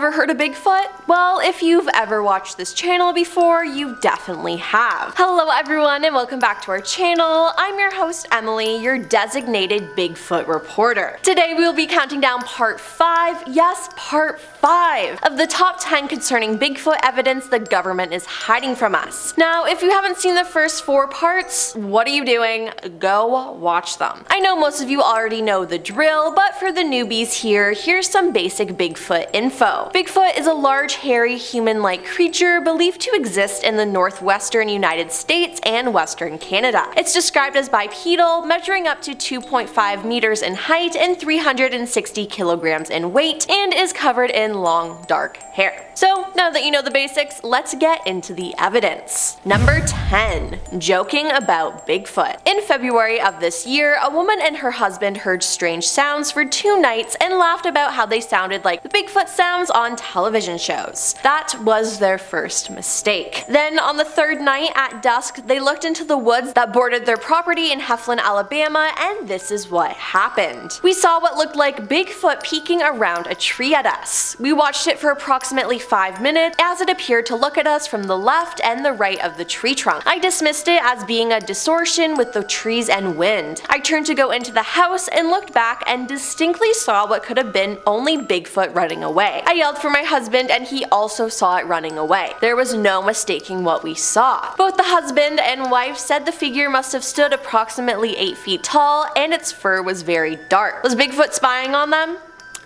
Ever heard of Bigfoot? Well, if you've ever watched this channel before, you definitely have. Hello everyone and welcome back to our channel. I'm your host Emily, your designated Bigfoot reporter. Today we will be counting down part 5, yes, part 5, of the top 10 concerning Bigfoot evidence the government is hiding from us. Now, if you haven't seen the first 4 parts, what are you doing? Go watch them. I know most of you already know the drill, but for the newbies here, here's some basic Bigfoot info. Bigfoot is a large, hairy, human-like creature believed to exist in the northwestern United States and western Canada. It's described as bipedal, measuring up to 2.5 meters in height and 360 kilograms in weight, and is covered in long, dark hair. So, now that you know the basics, let's get into the evidence. Number 10. Joking about Bigfoot. In February of this year, a woman and her husband heard strange sounds for 2 nights and laughed about how they sounded like the Bigfoot sounds on television shows. That was their first mistake. Then, on the 3rd night at dusk, they looked into the woods that bordered their property in Heflin, Alabama, and this is what happened. We saw what looked like Bigfoot peeking around a tree at us. We watched it for approximately 5 minutes as it appeared to look at us from the left and the right of the tree trunk. I dismissed it as being a distortion with the trees and wind. I turned to go into the house and looked back and distinctly saw what could have been only Bigfoot running away. I yelled for my husband and he also saw it running away. There was no mistaking what we saw. Both the husband and wife said the figure must have stood approximately 8 feet tall and its fur was very dark. Was Bigfoot spying on them?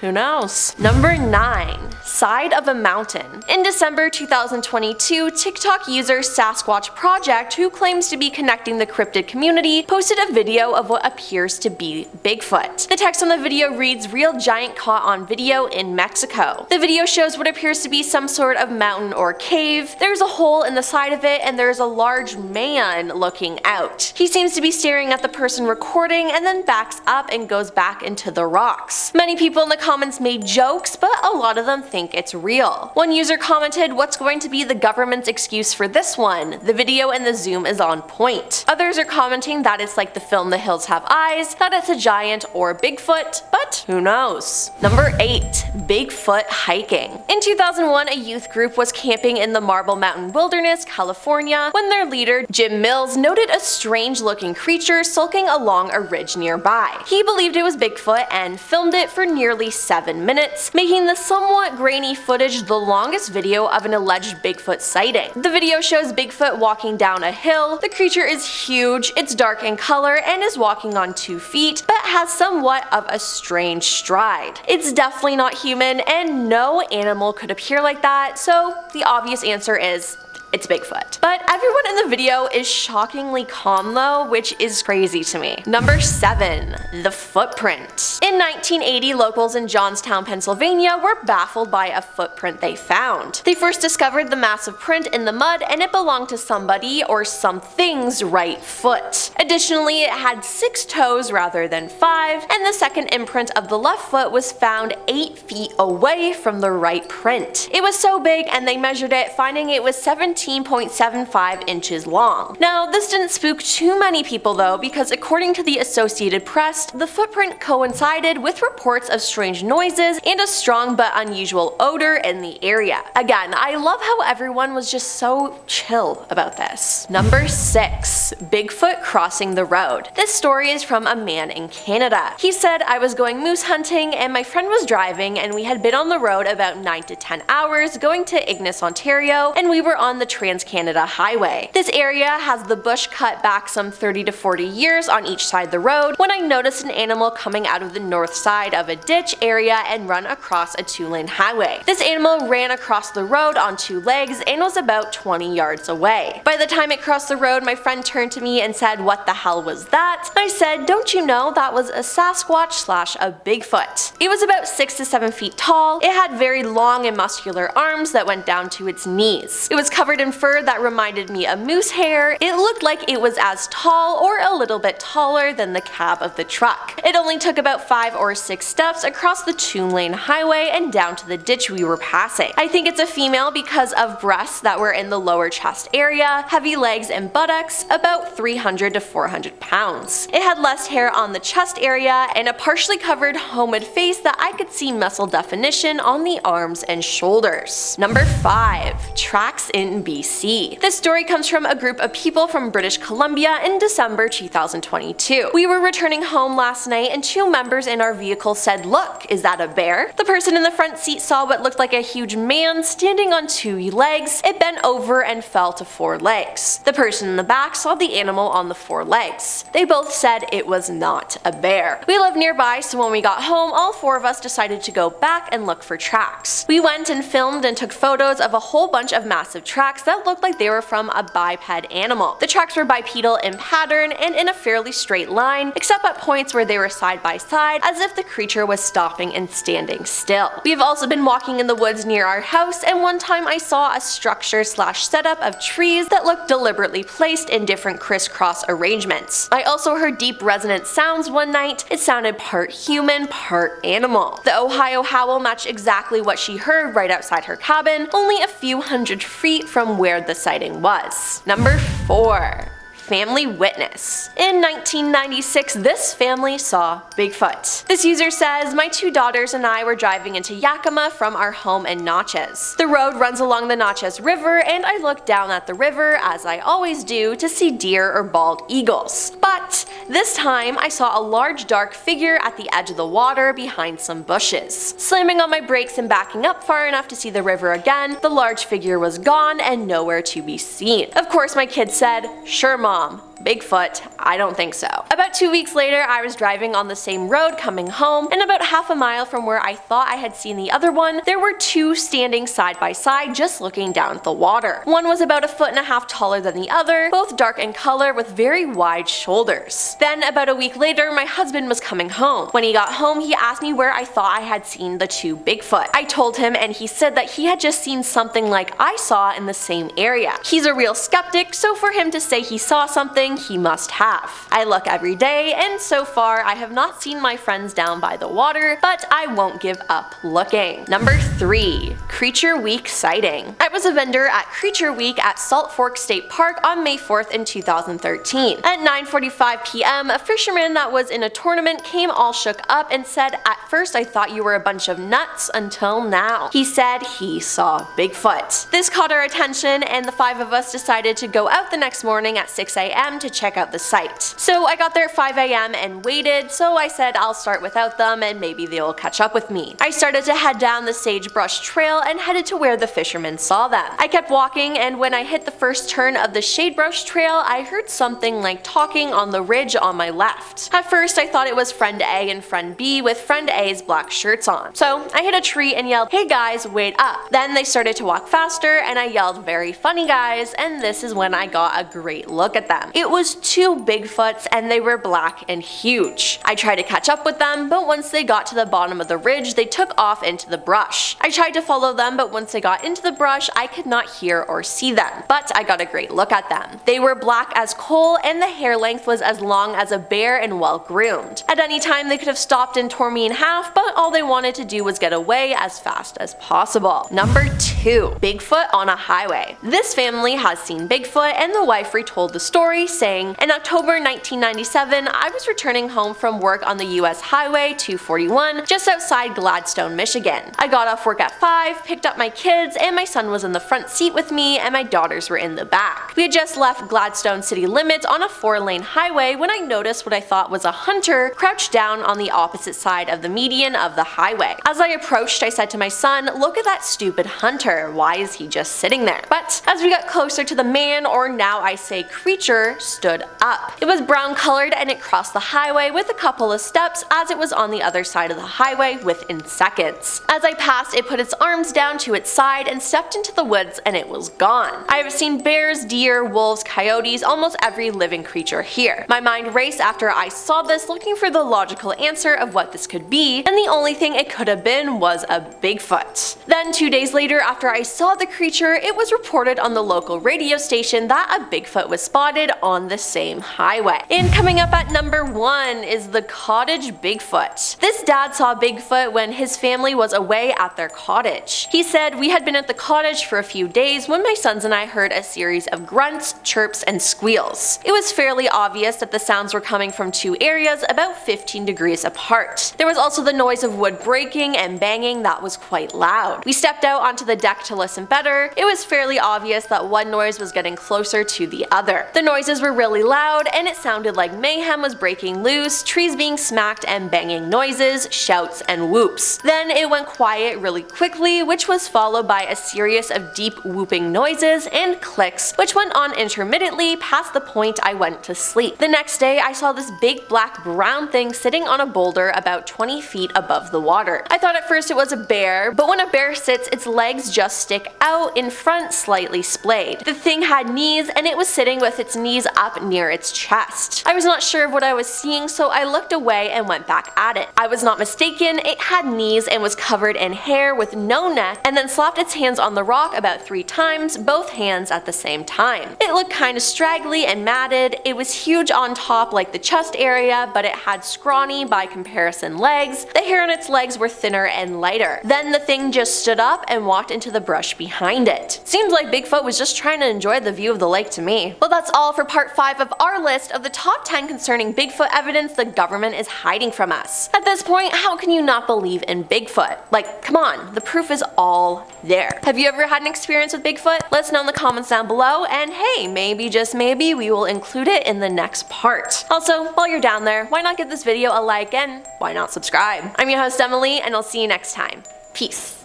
Who knows? Number 9. Side of a mountain. In December 2022, TikTok user Sasquatch Project, who claims to be connecting the cryptid community, posted a video of what appears to be Bigfoot. The text on the video reads, "Real giant caught on video in Mexico." The video shows what appears to be some sort of mountain or cave. There's a hole in the side of it and there's a large man looking out. He seems to be staring at the person recording and then backs up and goes back into the rocks. Many people in the comments made jokes, but a lot of them think it's real. One user commented, "What's going to be the government's excuse for this one? The video and the zoom is on point." Others are commenting that it's like the film The Hills Have Eyes, that it's a giant or Bigfoot, but who knows? Number 8. Bigfoot hiking. In 2001, a youth group was camping in the Marble Mountain Wilderness, California, when their leader, Jim Mills, noted a strange looking creature sulking along a ridge nearby. He believed it was Bigfoot and filmed it for nearly 7 minutes, making the somewhat grainy footage the longest video of an alleged Bigfoot sighting. The video shows Bigfoot walking down a hill. The creature is huge, it's dark in color, and is walking on 2 feet, but has somewhat of a strange stride. It's definitely not human, and no animal could appear like that, so the obvious answer is it's Bigfoot. But everyone in the video is shockingly calm though, which is crazy to me. Number 7. The footprint. In 1980, locals in Johnstown, Pennsylvania were baffled by a footprint they found. They first discovered the massive print in the mud and it belonged to somebody or something's right foot. Additionally, it had 6 toes rather than 5, and the second imprint of the left foot was found 8 feet away from the right print. It was so big and they measured it, finding it was 17.75 inches long. Now, this didn't spook too many people though, because according to the Associated Press, the footprint coincided with reports of strange noises and a strong but unusual odor in the area. Again, I love how everyone was just so chill about this. Number 6. Bigfoot crossing the road. This story is from a man in Canada. He said, "I was going moose hunting and my friend was driving and we had been on the road about 9 to 10 hours going to Ignis, Ontario, and we were on the Trans-Canada Highway. This area has the bush cut back some 30 to 40 years on each side of the road when I noticed an animal coming out of the north side of a ditch area and run across a 2-lane highway. This animal ran across the road on 2 legs and was about 20 yards away. By the time it crossed the road, my friend turned to me and said, 'What the hell was that?' I said, 'Don't you know that was a Sasquatch / a Bigfoot.' It was about 6 to 7 feet tall. It had very long and muscular arms that went down to its knees. It was covered in fur that reminded me of moose hair. It looked like it was as tall or a little bit taller than the cab of the truck. It only took about 5 or 6 steps across the 2-lane highway and down to the ditch we were passing. I think it's a female because of breasts that were in the lower chest area, heavy legs and buttocks, about 300 to 400 pounds. It had less hair on the chest area and a partially covered helmet face that I could see muscle definition on the arms and shoulders. Number 5. Tracks in BC. This story comes from a group of people from British Columbia in December 2022. We were returning home last night and 2 members in our vehicle said, "Look, is that a bear?" The person in the front seat saw what looked like a huge man standing on 2 legs. It bent over and fell to 4 legs. The person in the back saw the animal on the 4 legs. They both said it was not a bear. We live nearby, so when we got home, all 4 of us decided to go back and look for tracks. We went and filmed and took photos of a whole bunch of massive tracks that looked like they were from a biped animal. The tracks were bipedal in pattern and in a fairly straight line, except at points where they were side by side as if the creature was stopping and standing still. We have also been walking in the woods near our house, and one time I saw a structure slash setup of trees that looked deliberately placed in different crisscross arrangements. I also heard deep resonant sounds one night. It sounded part human, part animal. The Ohio howl matched exactly what she heard right outside her cabin, only a few hundred feet from where the sighting was. Number 4. Family witness. In 1996, this family saw Bigfoot. This user says, "My 2 daughters and I were driving into Yakima from our home in Natchez. The road runs along the Natchez River, and I looked down at the river, as I always do, to see deer or bald eagles. But this time, I saw a large dark figure at the edge of the water behind some bushes. Slamming on my brakes and backing up far enough to see the river again, the large figure was gone and nowhere to be seen. Of course, my kids said, 'Sure, Mom. Bigfoot? I don't think so.' About 2 weeks later, I was driving on the same road coming home, and about half a mile from where I thought I had seen the other one, there were 2 standing side by side just looking down at the water. One was about 1.5 feet taller than the other, both dark in color with very wide shoulders. Then about a week later, my husband was coming home. When he got home, he asked me where I thought I had seen the 2 Bigfoot. I told him, and he said that he had just seen something like I saw in the same area. He's a real skeptic, so for him to say he saw something, he must have. I look every day, and so far I have not seen my friends down by the water, but I won't give up looking. Number 3. Creature Week sighting. I was a vendor at Creature Week at Salt Fork State Park on May 4th in 2013. At 9:45 p.m., a fisherman that was in a tournament came all shook up and said, "At first I thought you were a bunch of nuts until now." He said he saw Bigfoot. This caught our attention, and the 5 of us decided to go out the next morning at 6 a.m. to check out the site. So I got there at 5 a.m. and waited, so I said I'll start without them and maybe they'll catch up with me. I started to head down the sagebrush trail and headed to where the fishermen saw them. I kept walking, and when I hit the first turn of the sagebrush trail, I heard something like talking on the ridge on my left. At first I thought it was friend A and friend B with friend A's black shirts on. So I hit a tree and yelled, "Hey guys, wait up." Then they started to walk faster and I yelled, "Very funny guys," and this is when I got a great look at them. It was 2 Bigfoots and they were black and huge. I tried to catch up with them, but once they got to the bottom of the ridge, they took off into the brush. I tried to follow them, but once they got into the brush, I could not hear or see them. But I got a great look at them. They were black as coal and the hair length was as long as a bear and well groomed. At any time they could have stopped and tore me in half, but all they wanted to do was get away as fast as possible. Number 2. Bigfoot on a highway. This family has seen Bigfoot, and the wife retold the story, saying, "In October 1997, I was returning home from work on the US Highway 241 just outside Gladstone, Michigan. I got off work at 5, picked up my kids, and my son was in the front seat with me and my daughters were in the back. We had just left Gladstone city limits on a 4-lane highway when I noticed what I thought was a hunter crouched down on the opposite side of the median of the highway. As I approached, I said to my son, 'Look at that stupid hunter, why is he just sitting there?' But as we got closer to the man, or now I say creature, stood up. It was brown colored and it crossed the highway with a couple of steps as it was on the other side of the highway within seconds. As I passed, it put its arms down to its side and stepped into the woods and it was gone. I have seen bears, deer, wolves, coyotes, almost every living creature here. My mind raced after I saw this, looking for the logical answer of what this could be, and the only thing it could have been was a Bigfoot. Then 2 days later, after I saw the creature, it was reported on the local radio station that a Bigfoot was spotted on the same highway. And coming up at number 1 is the Cottage Bigfoot. This dad saw Bigfoot when his family was away at their cottage. He said, "We had been at the cottage for a few days when my sons and I heard a series of grunts, chirps, and squeals. It was fairly obvious that the sounds were coming from 2 areas about 15 degrees apart. There was also the noise of wood breaking and banging that was quite loud. We stepped out onto the deck to listen better. It was fairly obvious that one noise was getting closer to the other. The noises were really loud and it sounded like mayhem was breaking loose, trees being smacked and banging noises, shouts, and whoops. Then it went quiet really quickly, which was followed by a series of deep whooping noises and clicks, which went on intermittently past the point I went to sleep. The next day I saw this big black brown thing sitting on a boulder about 20 feet above the water. I thought at first it was a bear, but when a bear sits, its legs just stick out in front, slightly splayed. The thing had knees and it was sitting with its knees up near its chest. I was not sure of what I was seeing, so I looked away and went back at it. I was not mistaken, it had knees and was covered in hair with no neck, and then slapped its hands on the rock about 3 times, both hands at the same time. It looked kinda straggly and matted. It was huge on top like the chest area, but it had scrawny by comparison legs. The hair on its legs were thinner and lighter. Then the thing just stood up and walked into the brush behind it. Seems like Bigfoot was just trying to enjoy the view of the lake to me. Well, that's all for part 5 of our list of the top 10 concerning Bigfoot evidence the government is hiding from us. At this point, how can you not believe in Bigfoot? Like, come on, the proof is all there. Have you ever had an experience with Bigfoot? Let us know in the comments down below, and hey, maybe, just maybe, we will include it in the next part. Also, while you're down there, why not give this video a like and why not subscribe? I'm your host Emily, and I'll see you next time. Peace.